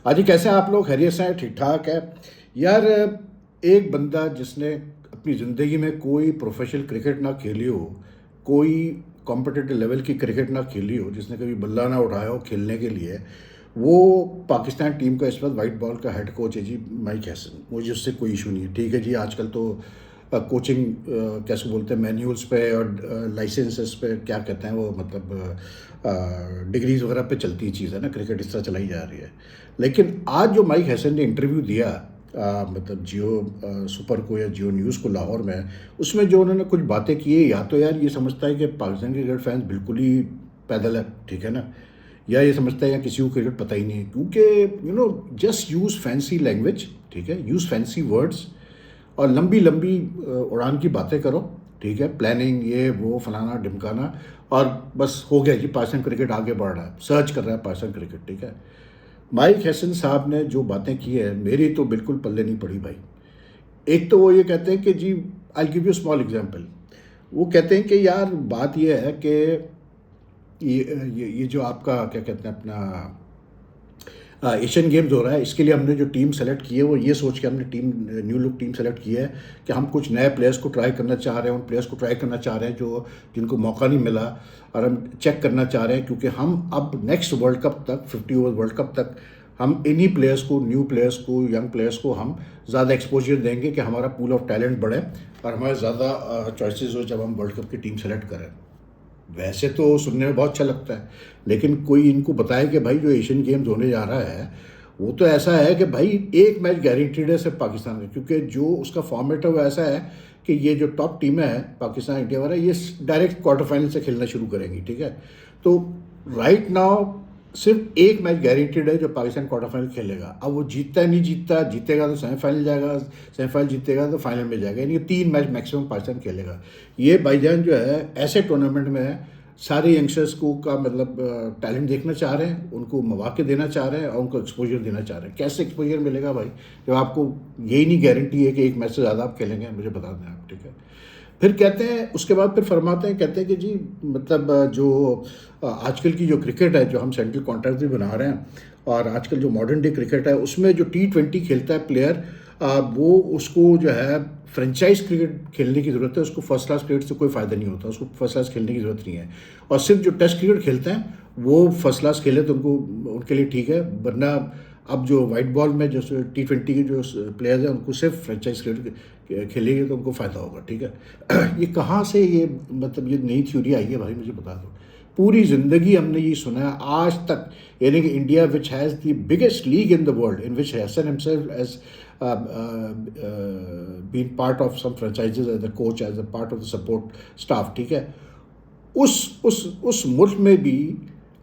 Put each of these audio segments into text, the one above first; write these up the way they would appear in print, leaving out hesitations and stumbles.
हाँ जी, कैसे हैं आप लोग? खैरियत से हैं? ठीक ठाक है यार। एक बंदा जिसने अपनी ज़िंदगी में कोई प्रोफेशनल क्रिकेट ना खेली हो, कोई कॉम्पिटिटिव लेवल की क्रिकेट ना खेली हो, जिसने कभी बल्ला ना उठाया हो खेलने के लिए, वो पाकिस्तान टीम का इस वक्त वाइट बॉल का हेड कोच है जी, माइक हैसन। मुझे उससे कोई इशू नहीं है, ठीक है जी। आजकल तो कोचिंग कैसे बोलते हैं, मैन्यूल्स पे और लाइसेंसेस पे क्या कहते हैं वो, मतलब डिग्रीज वगैरह पे चलती चीज़ है ना, क्रिकेट इस तरह चलाई जा रही है। लेकिन आज जो माइक हैसन ने इंटरव्यू दिया मतलब जियो सुपर को या जियो न्यूज़ को लाहौर में, उसमें जो उन्होंने कुछ बातें की है, या तो यार ये समझता है कि पाकिस्तान के क्रिकेट फैंस बिल्कुल ही पैदल है, ठीक है ना, या ये समझता है या किसी को क्रिकेट पता ही नहीं है। क्योंकि जस्ट यूज़ फैंसी लैंग्वेज, ठीक है, यूज़ फैंसी वर्ड्स और लंबी लंबी उड़ान की बातें करो, ठीक है, प्लानिंग ये वो फलाना ढिमकाना, और बस हो गया जी, पाकिस्तान क्रिकेट आगे बढ़ रहा है, सर्च कर रहा है पाकिस्तान क्रिकेट, ठीक है। माइक हैसन साहब ने जो बातें की है, मेरी तो बिल्कुल पल्ले नहीं पड़ी भाई। एक तो वो ये कहते हैं कि जी, I give you small example. वो कहते हैं कि यार बात ये है कि ये जो आपका क्या कहते हैं अपना एशियन गेम्स हो रहा है, इसके लिए हमने जो टीम सेलेक्ट की है वो ये सोच के हमने team new look team select की है कि हम कुछ नए प्लेयर्स को ट्राई करना चाह रहे हैं, उन प्लेयर्स को ट्राई करना चाह रहे हैं जो जिनको मौका नहीं मिला, और हम चेक करना चाह रहे हैं क्योंकि हम अब नेक्स्ट वर्ल्ड कप तक, 50 ओवर वर्ल्ड कप तक, हम इन्हीं प्लेयर्स को, न्यू प्लेयर्स को, यंग प्लेयर्स को हम ज़्यादा एक्सपोजर देंगे कि हमारा पूल ऑफ टैलेंट बढ़े और हमारे ज़्यादा चॉइसेस हो जब हम वर्ल्ड कप की टीम सेलेक्ट करें। वैसे तो सुनने में बहुत अच्छा लगता है, लेकिन कोई इनको बताए कि भाई जो एशियन गेम्स होने जा रहा है वो तो ऐसा है कि भाई एक मैच गारंटीड है सिर्फ पाकिस्तान का, क्योंकि जो उसका फॉर्मेट है वो ऐसा है कि ये जो टॉप टीमें हैं पाकिस्तान इंडिया वाला, ये डायरेक्ट क्वार्टर फाइनल से खेलना शुरू करेंगी, ठीक है। तो राइट नाउ सिर्फ एक मैच गारंटीड है जो पाकिस्तान क्वार्टर फाइनल खेलेगा। अब वो जीतता है नहीं जीतता, जीतेगा तो सेमीफाइनल जाएगा, सेमीफाइनल जीतेगा तो फाइनल में जाएगा, यानी 3 मैच मैक्सिमम पाकिस्तान खेलेगा। ये भाईजान जो है ऐसे टूर्नामेंट में सारे यंगस्टर्स को का मतलब टैलेंट देखना चाह रहे हैं, उनको मौके देना चाह रहे हैं और उनको एक्सपोजर देना चाह रहे हैं। कैसे एक्सपोजर मिलेगा भाई जब आपको यही नहीं गारंटी है कि एक मैच से ज़्यादा आप खेलेंगे? मुझे बता दें आप, ठीक है। फिर कहते हैं, उसके बाद फिर फरमाते हैं, कहते हैं कि जी मतलब जो आजकल की जो क्रिकेट है, जो हम सेंट्रल कॉन्ट्रैक्ट भी बना रहे हैं, और आजकल जो मॉडर्न डे क्रिकेट है उसमें जो T20 खेलता है प्लेयर, वो उसको जो है फ्रेंचाइज क्रिकेट खेलने की ज़रूरत है, उसको फर्स्ट क्लास क्रिकेट से कोई फ़ायदा नहीं होता, उसको फर्स्ट क्लास खेलने की ज़रूरत नहीं है। और सिर्फ जो टेस्ट क्रिकेट खेलते हैं वो फर्स्ट क्लास खेले तो उनको, उनके लिए ठीक है, वरना अब जो वाइट बॉल में जो T20 के जो प्लेयर्स हैं उनको सिर्फ फ्रेंचाइज क्रिकेट खेलेंगे तो उनको फ़ायदा होगा, ठीक है। ये कहाँ से ये मतलब ये नई थ्योरी आई है भाई, मुझे बता दो। पूरी ज़िंदगी हमने ये सुना है आज तक, यानी कि India which has the biggest league in the world, in which Hasan himself as been part of some franchises as a coach, as a part of the support staff, ठीक है। उस मुल्क में भी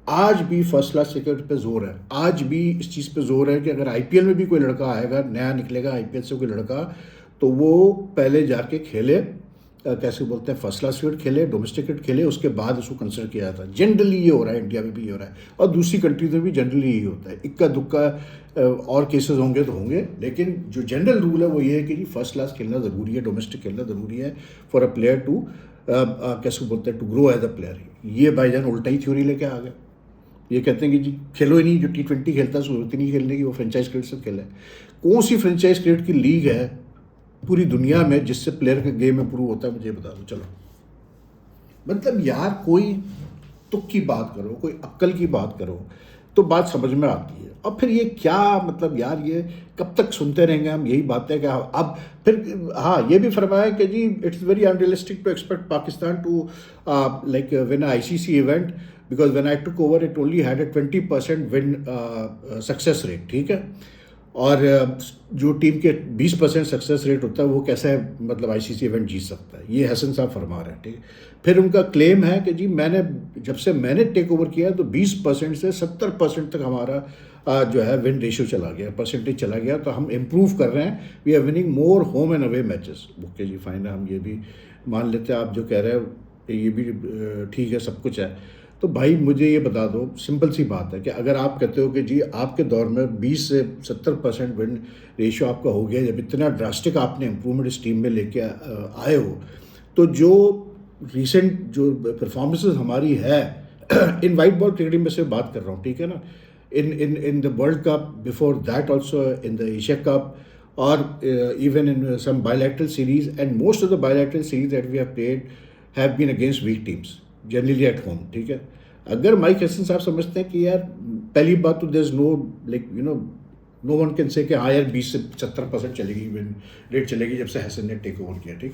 आज भी फर्स्ट क्लास क्रिकेट पे जोर है। आज भी इस चीज़ पे जोर है कि अगर आईपीएल में भी कोई लड़का आएगा, नया निकलेगा आईपीएल से कोई लड़का, तो वो पहले जाके खेले, कैसे बोलते हैं, फर्स्ट क्लास क्रिकेट खेले, डोमेस्टिक क्रिकेट खेले, उसके बाद उसको कंसिडर किया जाता है। जनरली ये हो रहा है, इंडिया में भी ये हो रहा है और दूसरी कंट्रीज में भी जनरली यही होता है। इक्का दुक्का और केसेस होंगे तो होंगे, लेकिन जो जनरल रूल है वो ये है कि जी फर्स्ट क्लास खेलना ज़रूरी है, डोमेस्टिक खेलना ज़रूरी है फॉर अ प्लेयर टू कैसे बोलते हैं, to grow as a player. ये भाईजान उल्टा ही थ्योरी लेके आ गए। ये कहते हैं कि जी खेलो ही नहीं, जो T20 खेलता है जरूरत ही नहीं खेलने की, वो फ्रेंचाइज क्रिकेट से खेले। कौन सी फ्रेंचाइज क्रिकेट की लीग है पूरी दुनिया में जिससे प्लेयर का गेम इंप्रूव होता है? मुझे बता दो चलो। मतलब यार कोई तुक की बात करो, कोई अक्ल की बात करो तो बात समझ में आती है। और फिर ये क्या मतलब यार, ये कब तक सुनते रहेंगे हम यही बातें? क्या अब फिर हाँ, ये भी फरमाया कि जी it's very unrealistic to expect Pakistan to like win ICC event, because when I took over it only had a 20% win success rate, ठीक है। और जो टीम के 20% सक्सेस रेट होता है वो कैसे मतलब ICC इवेंट जीत सकता है? ये हसन साहब फरमा रहे हैं, ठीक है। फिर उनका क्लेम है कि जी जब से मैंने टेक ओवर किया तो 20% से 70% तक हमारा जो है विन रेशियो चला गया, परसेंटेज चला गया, तो हम इम्प्रूव कर रहे हैं, we are winning more home and away matches. Okay जी, फाइन है, हम ये भी मान लेते हैं, आप जो कह रहे हो ये भी ठीक है, सब कुछ है। तो भाई मुझे ये बता दो, सिंपल सी बात है कि अगर आप कहते हो कि जी आपके दौर में 20 से 70% विन रेशियो आपका हो गया, जब इतना ड्रास्टिक आपने इम्प्रूवमेंट इस टीम में लेके आए हो, तो जो रिसेंट जो परफॉर्मेंसेस हमारी है इन वाइट बॉल क्रिकेटिंग में से बात कर रहा हूँ, ठीक है ना, in the World Cup, before that also in the Asia Cup, or even in some bilateral series, and most of the bilateral series that we have played have been against weak teams, generally at home. ठीक है, अगर mic Hesson साहब समझते हैं कि यार पहली बात तो there is no like no one can say कि हाँ यार 20 से 70% चलेगी, विन रेट चलेगी जब से हैसन ने टेक ओवर किया, ठीक।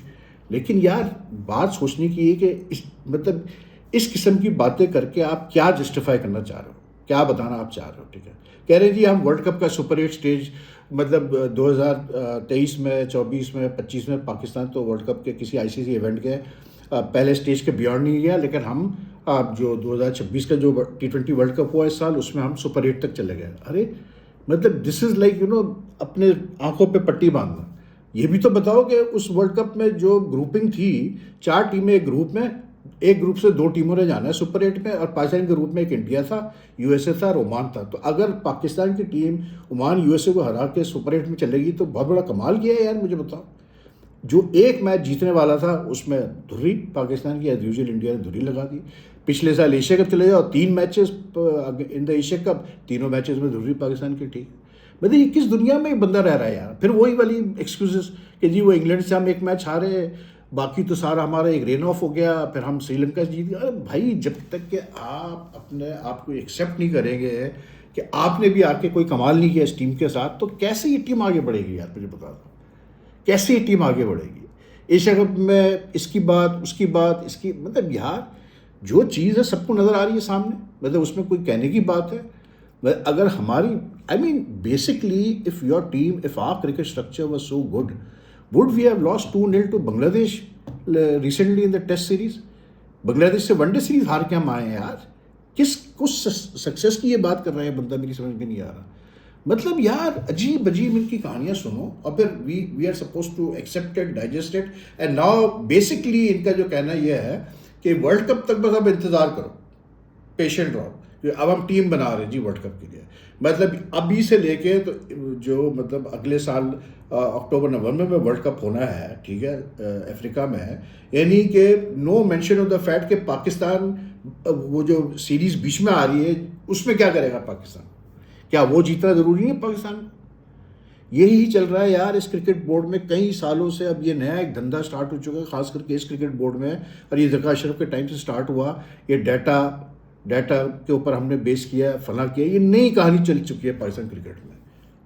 लेकिन यार बात सोचने की है कि मतलब इस किस्म की बातें करके आप क्या जस्टिफाई करना चाह रहे हो, क्या बताना आप चाह रहे हो, ठीक है। कह रहे हैं जी हम वर्ल्ड कप का सुपर 8 स्टेज मतलब 2023 में, 24 में, 25 में पाकिस्तान तो वर्ल्ड कप के किसी आईसीसी इवेंट के पहले स्टेज के बियॉन्ड नहीं गया, लेकिन हम जो 2026 का जो T20 वर्ल्ड कप हुआ इस साल उसमें हम सुपर 8 तक चले गए। अरे मतलब दिस इज़ लाइक अपने आंखों पे पट्टी बांधना। ये भी तो बताओ कि उस वर्ल्ड कप में जो ग्रुपिंग थी, 4 टीमें एक ग्रुप में, एक ग्रुप से 2 टीमों ने जाना है सुपर 8 में, और पाकिस्तान के ग्रुप में एक इंडिया था, यूएसए था और ओमान था। तो अगर पाकिस्तान की टीम ओमान यूएसए को हरा के सुपर 8 में चलेगी तो बहुत बड़ा कमाल किया है यार। मुझे बताओ, जो एक मैच जीतने वाला था उसमें धुर्री पाकिस्तान की एज यूजुअल इंडिया ने धुर्री लगा दी। पिछले साल एशिया कप चले जाओ, 3 matches in the Asia cup, तीनों मैचेस में धुर्री पाकिस्तान की, ठीक। मतलब ये किस दुनिया में बंदा रह रहा है यार। फिर वही वाली एक्सक्यूजेस कि जी वो इंग्लैंड से हम एक मैच हारे, बाकी तो सारा हमारा एक रेन ऑफ हो गया, फिर हम श्रीलंका से जीत गए। अरे भाई, जब तक कि आप अपने आप को एक्सेप्ट नहीं करेंगे कि आपने भी आके कोई कमाल नहीं किया इस टीम के साथ, तो कैसे ये टीम आगे बढ़ेगी यार। मुझे बता दो कैसे ये टीम आगे बढ़ेगी। एशिया कप में इसकी बात, उसकी बात, इसकी, मतलब यार जो चीज़ है सबको नज़र आ रही है सामने, मतलब उसमें कोई कहने की बात है। अगर हमारी I mean basically if your team, if our cricket structure was so good, would we have lost 2-0 to Bangladesh recently in the test series. Bangladesh से वनडे सीरीज हार के हम आए हैं यार। किस कुछ सक्सेस की ये बात कर रहे हैं बंदा, मेरी समझ में नहीं आ रहा। मतलब यार अजीब अजीब इनकी कहानियां सुनो और फिर we are suppose to accept it, digest it, and now basically इनका जो कहना यह है कि वर्ल्ड कप तक बस अब इंतजार करो, पेशेंट रहो, अब हम टीम बना रहे हैं जी वर्ल्ड कप के लिए। मतलब अभी से लेके तो जो मतलब अगले साल अक्टूबर नवंबर में वर्ल्ड कप होना है, ठीक है, अफ्रीका में है, यानी कि no mention of the fact कि पाकिस्तान वो जो सीरीज बीच में आ रही है उसमें क्या करेगा पाकिस्तान, क्या वो जीतना ज़रूरी है पाकिस्तान को? यही चल रहा है यार इस क्रिकेट बोर्ड में कई सालों से। अब ये नया एक धंधा स्टार्ट हो चुका है खास करके इस क्रिकेट बोर्ड में, और ये ज़का अशरफ के टाइम से स्टार्ट हुआ। ये डाटा के ऊपर हमने बेस किया, फला किया, ये नई कहानी चल चुकी है पाकिस्तान क्रिकेट में।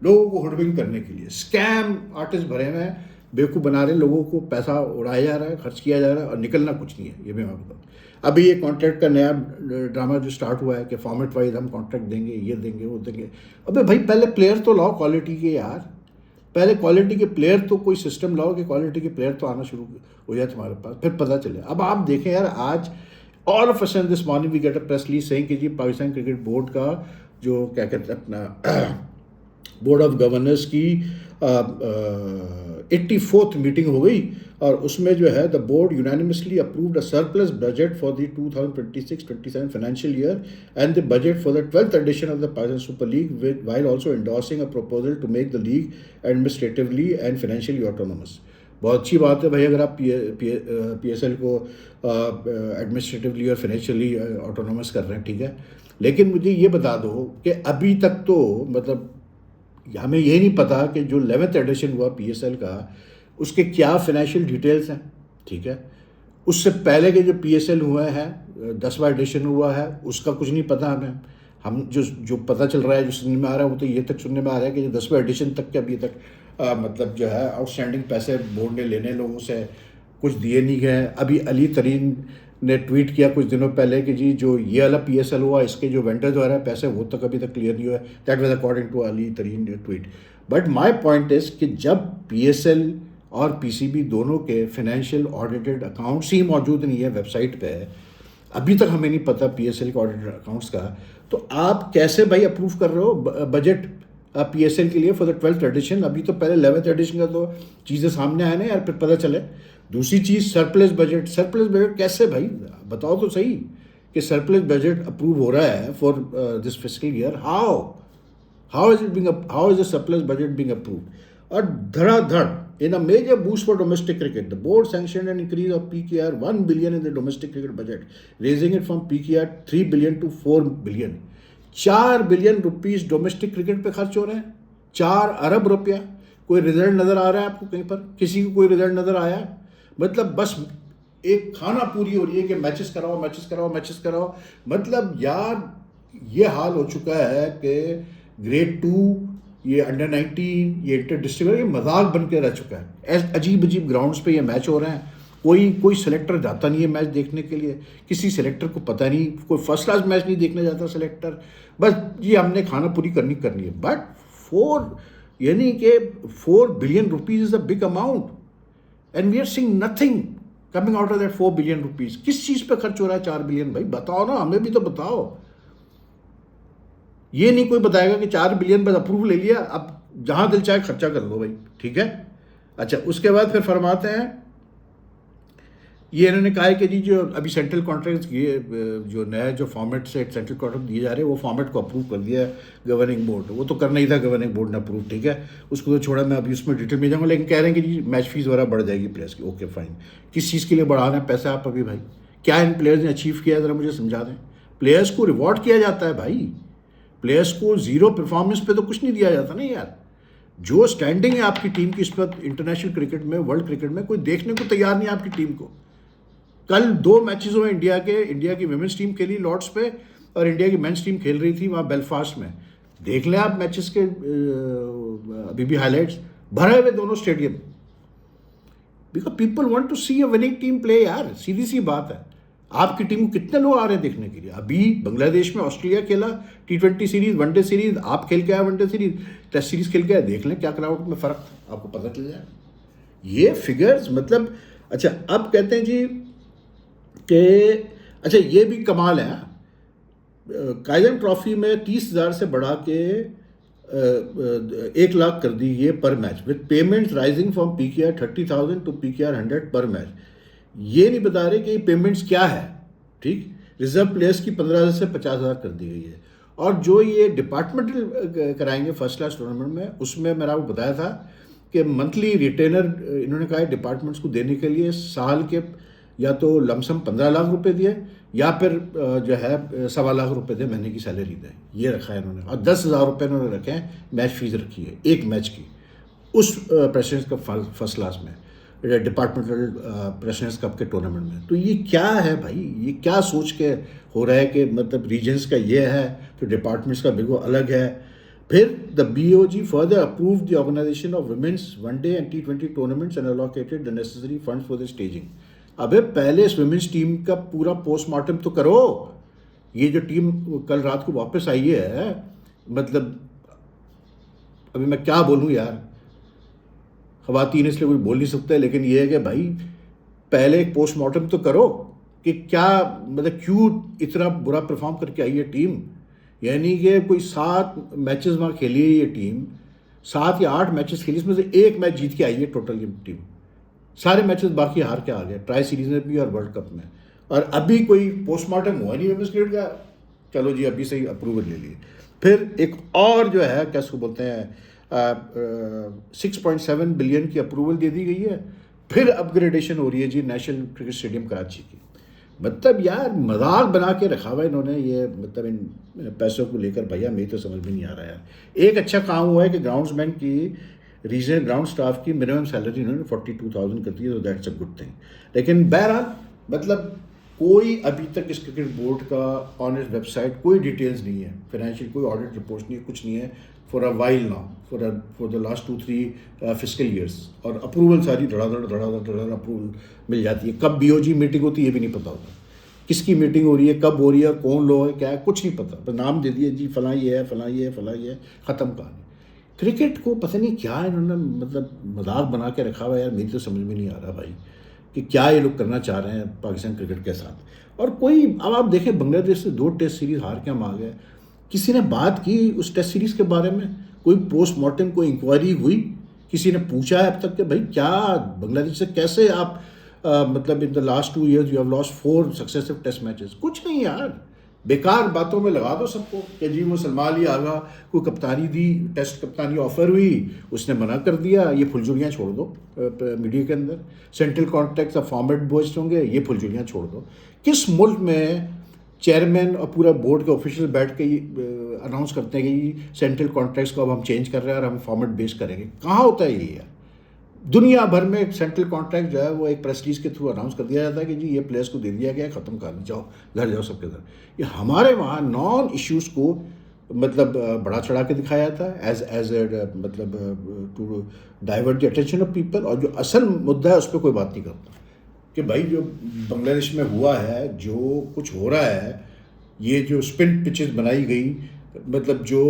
लोगों को हुडविंग करने के लिए स्कैम आर्टिस्ट भरे हुए हैं, बेवकूफ़ बना रहे, लोगों को पैसा उड़ाया जा रहा है, खर्च किया जा रहा है और निकलना कुछ नहीं है। ये मैं बताऊँ, अभी ये कॉन्ट्रैक्ट का नया ड्रामा जो स्टार्ट हुआ है कि फॉर्मेट वाइज हम कॉन्ट्रैक्ट देंगे, ये देंगे, वो देंगे। अबे भाई पहले प्लेयर तो लाओ क्वालिटी के यार, पहले क्वालिटी के प्लेयर तो कोई सिस्टम लाओ कि क्वालिटी के प्लेयर तो आना शुरू हो जाए तुम्हारे पास, फिर पता चले। अब आप देखें यार, आज all of a sudden this morning we get a press release saying कि जी पाकिस्तान क्रिकेट बोर्ड का जो क्या कहते हैं अपना बोर्ड ऑफ गवर्नर्स की 84th मीटिंग हो गई, और उसमें जो है the board unanimously approved a surplus budget for the 2026-27 financial year and the budget for the 12th edition of the Pakistan super league with while also endorsing a proposal to make the league administratively and financially autonomous. बहुत अच्छी बात है भाई अगर आप PSL को administratively और financially autonomous कर रहे हैं, ठीक है। लेकिन मुझे ये बता दो कि अभी तक तो मतलब हमें ये नहीं पता कि जो 11th एडिशन हुआ PSL का उसके क्या फाइनेंशियल डिटेल्स हैं, ठीक है। उससे पहले के जो PSL हुए हैं 10वां एडिशन हुआ है उसका कुछ नहीं पता हमें। हम जो पता चल रहा है, जो सुनने में आ रहा है, वो तो ये तक सुनने में आ रहा है कि जो 10वां एडिशन तक के अभी तक मतलब जो है आउटस्टैंडिंग पैसे बोर्ड ने लेने लोगों से कुछ दिए नहीं गए। अभी अली तरीन ने ट्वीट किया कुछ दिनों पहले कि जी जो ये वाला PSL हुआ इसके जो वेंडर द्वारा पैसे वो तक अभी तक क्लियर नहीं हुआ। That was according to Ali Tareen tweet. But my point is कि जब PSL और PCB दोनों के फाइनेंशियल ऑडिटेड अकाउंट्स ही मौजूद नहीं है वेबसाइट पे, अभी तक हमें नहीं पता PSL के ऑडिटेड अकाउंट्स का, तो आप कैसे भाई अप्रूव कर रहे हो बजट PSL के लिए फॉर द 12th एडिशन? अभी तो पहले 11th एडिशन का तो चीज़ें सामने आए ना यार, फिर पता चले। दूसरी चीज़ सरप्लस बजट कैसे भाई, बताओ तो सही कि सरप्लस बजट अप्रूव हो रहा है for this fiscal year. How is the surplus budget being approved? और धड़ाधड़ in a major boost for domestic cricket, the board sanctioned an increase of PKR 1 billion in the domestic cricket budget, raising it from PKR 3 billion to 4 billion. 4 billion rupees domestic cricket पे खर्च हो रहे हैं, 4 अरब रुपया। कोई result नज़र आ रहा है आपको कहीं पर? किसी को कोई रिजल्ट नज़र आया? मतलब बस एक खाना पूरी हो रही है कि मैचेस कराओ, मैचेस कराओ, मैचेस कराओ। मतलब यार ये हाल हो चुका है कि ग्रेड 2, ये अंडर 19, ये इंटर डिस्ट्रिक्ट, ये मजाक बन के रह चुका है। अजीब अजीब ग्राउंड्स पे ये मैच हो रहे हैं। कोई कोई सेलेक्टर जाता नहीं है मैच देखने के लिए, किसी सेलेक्टर को पता नहीं, कोई फर्स्ट क्लास मैच नहीं देखने जाता सेलेक्टर, बस ये हमने खाना पूरी करनी है। बट 4 यानी कि 4 billion rupees is a big amount and we are seeing nothing coming out of that 4 billion rupees. किस चीज़ पे खर्च हो रहा है 4 बिलियन? भाई बताओ ना, हमें भी तो बताओ। ये नहीं कोई बताएगा कि 4 बिलियन बस अप्रूव ले लिया, अब जहां दिल चाहे खर्चा कर लो भाई, ठीक है। अच्छा, उसके बाद फिर फरमाते हैं, ये इन्होंने कहा है कि जी जो अभी सेंट्रल कॉन्ट्रैक्ट ये जो नया जो फॉर्मेट से सेंट्रल कॉन्ट्रैक्ट दिए जा रहे हैं, वो फॉर्मेट को अप्रूव कर दिया है गवर्निंग बोर्ड। वो तो करना ही था, गवर्निंग बोर्ड ने अप्रूव, ठीक है, उसको तो छोड़ा, मैं अभी उसमें डिटेल में जाऊँगा। लेकिन कह रहे हैं कि जी मैच फीस वगैरह बढ़ जाएगी प्लेयर्स की। ओके फाइन, किस चीज़ के लिए बढ़ाना है पैसा आप अभी भाई? क्या इन प्लेयर्स ने अचीव किया है, ज़रा मुझे समझा दें। प्लेयर्स को रिवॉर्ड किया जाता है भाई, प्लेयर्स को जीरो परफॉर्मेंस पे तो कुछ नहीं दिया जाता ना यार। जो स्टैंडिंग है आपकी टीम की इस वक्त इंटरनेशनल क्रिकेट में, वर्ल्ड क्रिकेट में, कोई देखने को तैयार नहीं है आपकी टीम को। कल 2 मैचेस हुए इंडिया की विमेंस टीम खेली लॉर्ड्स पे और इंडिया की मेंस टीम खेल रही थी वहाँ बेलफास्ट में। देख लें आप मैचेस के अभी भी हाईलाइट्स, भरे हुए दोनों stadium, because people want to see a winning team play यार। सीधी सी बात है, आपकी टीम को कितने लोग आ रहे हैं देखने के लिए? अभी बांग्लादेश में ऑस्ट्रेलिया खेला T20 सीरीज, वनडे सीरीज, आप खेल के आए वनडे सीरीज, टेस्ट सीरीज खेल के आए, देख लें क्या क्राउड में फ़र्क आपको पता चल जाए। ये फिगर्स मतलब, अच्छा अब कहते हैं जी कि अच्छा ये भी कमाल है, काइजन ट्रॉफी में 30,000 से बढ़ा के 1 लाख कर दी ये पर match, with payments rising from PKR 30,000 to PKR 100 पर मैच। ये नहीं बता रहे कि ये पेमेंट्स क्या है, ठीक। रिजर्व प्लेयर्स की 15,000 से 50,000 कर दी गई है। और जो ये डिपार्टमेंटल कराएंगे फर्स्ट क्लास टूर्नामेंट में, उसमें मैंने आपको बताया था कि मंथली रिटेनर इन्होंने कहा है डिपार्टमेंट्स को देने के लिए साल के या तो लमसम 15 लाख रुपए दिए या फिर जो है 1.25 लाख रुपए दे, महीने की सैलरी दें, ये रखा है इन्होंने। और 10,000 रुपये इन्होंने रखे हैं मैच फीस रखी है एक मैच की, उस प्रेसिडेंट्स कप फर्स्ट क्लास में, डिपार्टमेंटल प्रेसिडेंट्स कप के टूर्नामेंट में। तो ये क्या है भाई, ये क्या सोच के हो रहा है कि मतलब रीजन्स का ये है तो डिपार्टमेंट्स का बिल्कुल अलग है। फिर the BOG further approve the organisation of women's one day and T20 tournaments and allocated the necessary funds for the staging. अबे पहले इस वुमेन्स टीम का पूरा पोस्टमार्टम तो करो। ये जो टीम कल रात को वापस आई है, मतलब अभी मैं क्या बोलूँ यार, ख़वातीन इसलिए कोई बोल नहीं सकता, लेकिन ये है कि भाई पहले एक पोस्टमार्टम तो करो कि क्या मतलब क्यों इतना बुरा परफॉर्म करके आई है टीम। यानी कि कोई 7 मैचेस वहाँ खेली है ये टीम, 7 या 8 मैचेस खेली, इसमें से 1 मैच जीत के आई है टोटल ये टीम, सारे मैचेस बाकी हार के आ गए, ट्राई सीरीज में भी और वर्ल्ड कप में। और अभी कोई पोस्टमार्टम हुआ नहीं वुमेन्स क्रिकेट का, चलो जी अभी से ही अप्रूवल ले लिए। फिर एक और जो है क्या उसको बोलते हैं 6.7 बिलियन की अप्रूवल दे दी गई है। फिर अपग्रेडेशन हो रही है जी नेशनल क्रिकेट स्टेडियम कराची की। मतलब यार मजाक बना के रखा हुआ इन्होंने ये, मतलब इन पैसों को लेकर भैया मेरी तो समझ में नहीं आ रहा यार। एक अच्छा काम हुआ है कि ग्राउंड्समैन की रीजनल ग्राउंड स्टाफ की मिनिमम सैलरी इन्होंने 42,000 कर दी है, तो दैट्स अ गुड थिंग। लेकिन बहरहाल मतलब कोई अभी तक इस क्रिकेट बोर्ड का ऑनेस्ट वेबसाइट कोई डिटेल्स नहीं है, फाइनेंशियल कोई ऑडिट रिपोर्ट नहीं है, कुछ नहीं है for a while now, for the last 2-3 fiscal years. और अप्रूवल सारी धड़ाधड़ अप्रूवल मिल जाती है। कब BOG मीटिंग होती है ये भी नहीं पता होता, किसकी मीटिंग हो रही है, कब हो रही है, कौन लोग है, क्या है, कुछ नहीं पता। बस नाम दे दिए जी फलां ये है, फलां ये है, फलां ये है, ख़त्म कहानी। क्रिकेट को पता नहीं क्या इन्होंने मतलब मजाक बना के रखा हुआ है यार, मेरी तो समझ में नहीं आ रहा भाई कि क्या ये लोग करना चाह रहे हैं पाकिस्तान क्रिकेट के साथ। और कोई अब आप देखें बांग्लादेश से 2 टेस्ट सीरीज हार के हम आ गए, किसी ने बात की उस टेस्ट सीरीज के बारे में? कोई पोस्टमार्टम, कोई इंक्वायरी हुई? किसी ने पूछा है अब तक कि भाई क्या बांग्लादेश से कैसे आप मतलब in the last 2 years you have lost 4 successive test matches? कुछ नहीं यार, बेकार बातों में लगा दो सबको कि जी वो सलमान अली आगा को कप्तानी दी, टेस्ट कप्तानी ऑफर हुई, उसने मना कर दिया, ये फुलझुरियाँ छोड़ दो मीडिया के अंदर। Central contracts of format boast होंगे, ये फुलझुरियाँ छोड़ दो। किस मुल्क में चेयरमैन और पूरा बोर्ड के ऑफिशियल बैठ के अनाउंस करते हैं कि सेंट्रल कॉन्ट्रैक्ट्स को अब हम चेंज कर रहे हैं और हम फॉर्मेट बेस करेंगे। कहाँ होता है ये यार? दुनिया भर में सेंट्रल कॉन्ट्रैक्ट जो है वो एक प्रेस रिलीज के थ्रू अनाउंस कर दिया जाता है कि जी ये प्लेयर्स को दे दिया गया है, ख़त्म कर जाओ, घर जाओ सबके घर। ये हमारे वहाँ नॉन इश्यूज़ को मतलब बढ़ा चढ़ा के दिखाया जाता है एज ए मतलब to divert the attention of people, और जो असल मुद्दा है उस पर कोई बात नहीं करता कि भाई जो बांग्लादेश में हुआ है, जो कुछ हो रहा है, ये जो स्पिन पिचेस बनाई गई, मतलब जो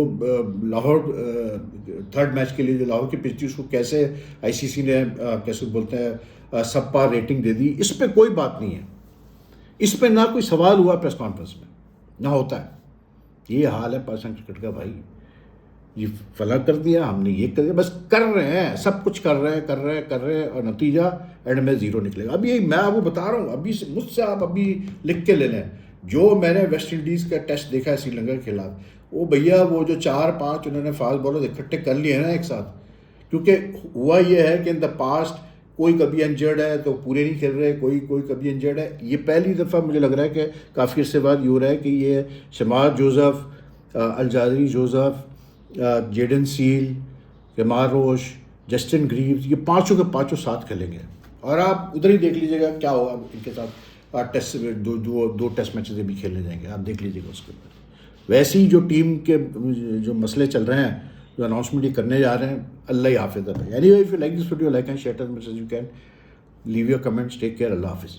लाहौर थर्ड मैच के लिए जो लाहौर की पिच थी उसको कैसे आईसीसी ने कैसे बोलते हैं सब पार रेटिंग दे दी, इस पे कोई बात नहीं है। इस पे ना कोई सवाल हुआ प्रेस कॉन्फ्रेंस में, ना होता है। ये हाल है पाकिस्तान क्रिकेट का भाई, ये फला कर दिया हमने, ये कर दिया, बस कर रहे हैं, सब कुछ कर रहे हैं और नतीजा एंड में ज़ीरो निकलेगा। अभी यही मैं आपको बता रहा हूँ, अभी मुझसे आप अभी लिख के ले लें, जो मैंने वेस्ट इंडीज़ का टेस्ट देखा है श्रीलंका के खिलाफ, वो भैया वो जो 4-5 उन्होंने फास्ट बॉलर इकट्ठे कर लिए हैं ना एक साथ, क्योंकि हुआ ये है कि इन द पास्ट कोई कभी इंजर्ड है तो पूरे नहीं खेल रहे, कोई कभी इंजर्ड है। ये पहली दफ़ा मुझे लग रहा है कि काफ़ी अर्से बाद ये हो रहा है कि ये Shamar Joseph, Alzarri Joseph, Jayden Seales, Kemar Roach, Justin Greaves, ये पांचों के पांचों साथ खेलेंगे। और आप उधर ही देख लीजिएगा क्या होगा इनके साथ। टेस्ट दो टेस्ट मैचेस भी खेलने जाएंगे, आप देख लीजिएगा उसके ऊपर। वैसे ही जो टीम के जो मसले चल रहे हैं, जो अनाउंसमेंट ये करने जा रहे हैं, अल्लाह ही हाफिज़ है। Anyway, if you like this video, like and share as much as you can, leave your comments, take care, अल्लाह हाफिज़।